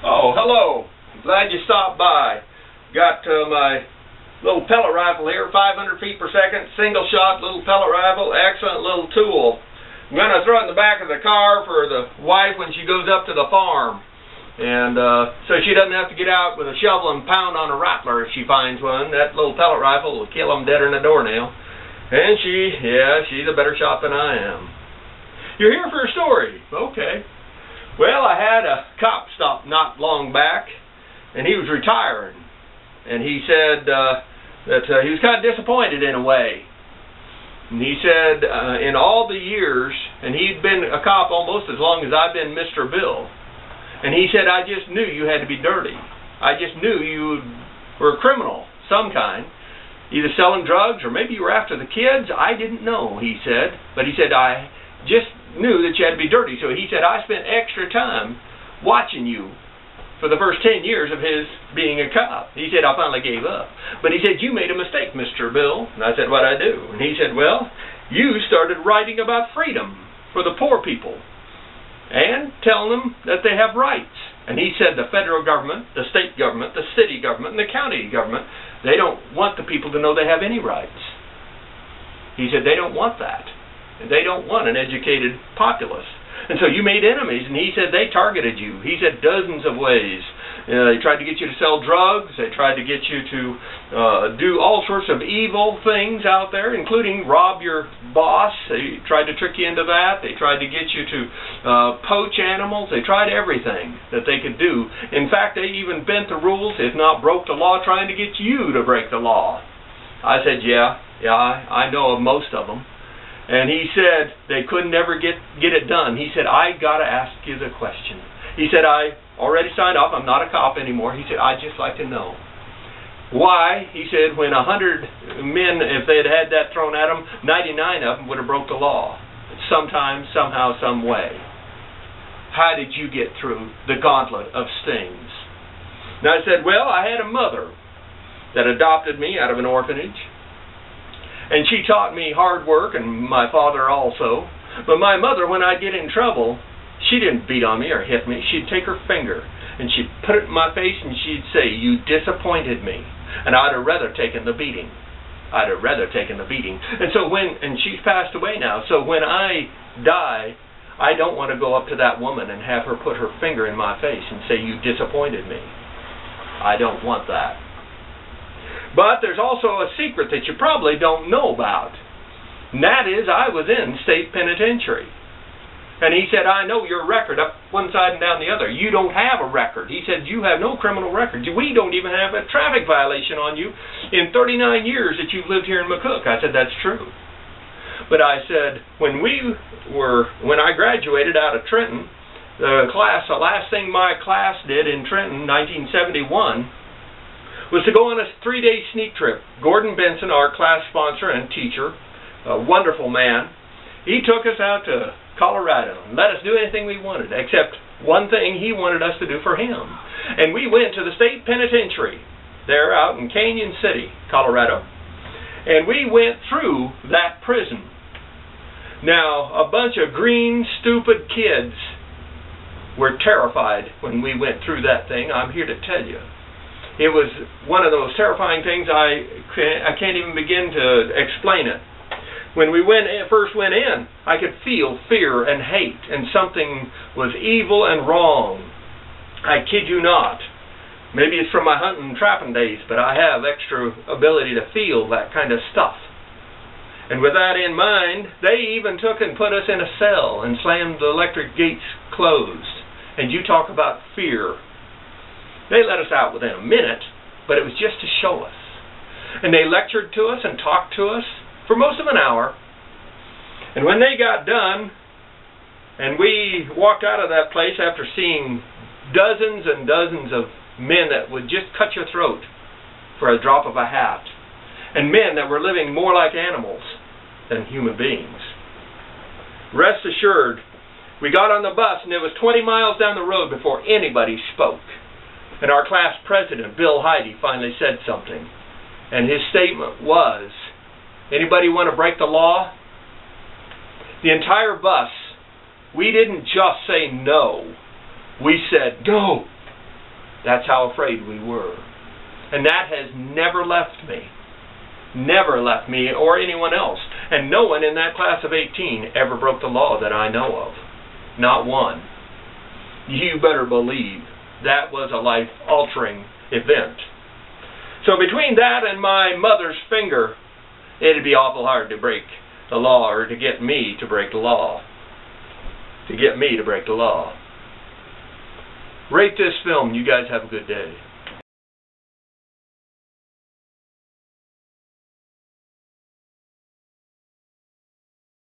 Oh, hello. Glad you stopped by. Got my little pellet rifle here, 500 feet per second, single shot little pellet rifle, excellent little tool. I'm going to throw it in the back of the car for the wife when she goes up to the farm. And so she doesn't have to get out with a shovel and pound on a rattler if she finds one. That little pellet rifle will kill them deader than a doornail. And she's a better shot than I am. You're here for a story. Okay. Well, I had a cop stop not long back, and he was retiring. And he said that he was kind of disappointed in a way. And he said in all the years, and he'd been a cop almost as long as I've been Mr. Bill, and he said, I just knew you had to be dirty. I just knew you were a criminal, some kind, either selling drugs or maybe you were after the kids. I didn't know, he said. But he said, I just knew that you had to be dirty. So he said, I spent extra time watching you for the first 10 years of his being a cop. He said, I finally gave up. But he said, you made a mistake, Mr. Bill. And I said, what'd I do? And he said, well, you started writing about freedom for the poor people and telling them that they have rights. And he said the federal government, the state government, the city government, and the county government, they don't want the people to know they have any rights. He said they don't want that. They don't want an educated populace. And so you made enemies, and he said they targeted you. He said dozens of ways. They tried to get you to sell drugs. They tried to get you to do all sorts of evil things out there, including rob your boss. They tried to trick you into that. They tried to get you to poach animals. They tried everything that they could do. In fact, they even bent the rules, if not broke the law, trying to get you to break the law. I said, yeah, I know of most of them. And he said they couldn't ever get it done. He said, I got to ask you the question. He said, I already signed off. I'm not a cop anymore. He said, I'd just like to know why. He said, when 100 men, if they had that thrown at them, 99 of them would have broke the law. Sometime, somehow, some way. How did you get through the gauntlet of stings? And I said, well, I had a mother that adopted me out of an orphanage. And she taught me hard work, and my father also. But my mother, when I'd get in trouble, she didn't beat on me or hit me. She'd take her finger, and she'd put it in my face, and she'd say, you disappointed me. And I'd have rather taken the beating. I'd have rather taken the beating. And so and she's passed away now, so when I die, I don't want to go up to that woman and have her put her finger in my face and say, you disappointed me. I don't want that. But there's also a secret that you probably don't know about. And that is, I was in state penitentiary. And he said, I know your record up one side and down the other. You don't have a record. He said, you have no criminal record. We don't even have a traffic violation on you in 39 years that you've lived here in McCook. I said, that's true. But I said, when I graduated out of Trenton, the last thing my class did in Trenton, 1971, was to go on a 3-day sneak trip. Gordon Benson, our class sponsor and teacher, a wonderful man, he took us out to Colorado and let us do anything we wanted, except one thing he wanted us to do for him. And we went to the state penitentiary there out in Canyon City, Colorado, and we went through that prison. Now, a bunch of green, stupid kids were terrified when we went through that thing, I'm here to tell you. It was one of the most terrifying things. I can't even begin to explain it. When we first went in, I could feel fear and hate, and something was evil and wrong. I kid you not. Maybe it's from my hunting and trapping days, but I have extra ability to feel that kind of stuff. And with that in mind, they even took and put us in a cell and slammed the electric gates closed. And you talk about fear. They let us out within a minute, but it was just to show us. And they lectured to us and talked to us for most of an hour. And when they got done, and we walked out of that place after seeing dozens and dozens of men that would just cut your throat for a drop of a hat, and men that were living more like animals than human beings. Rest assured, we got on the bus, and it was 20 miles down the road before anybody spoke. And our class president, Bill Heide, finally said something. And his statement was, anybody want to break the law? The entire bus, we didn't just say no. We said, no, That's how afraid we were. And that has never left me. Never left me or anyone else. And no one in that class of 18 ever broke the law that I know of. Not one. You better believe that was a life-altering event. So between that and my mother's finger, it'd be awful hard to break the law, or to get me to break the law. To get me to break the law. Rate this film. You guys have a good day.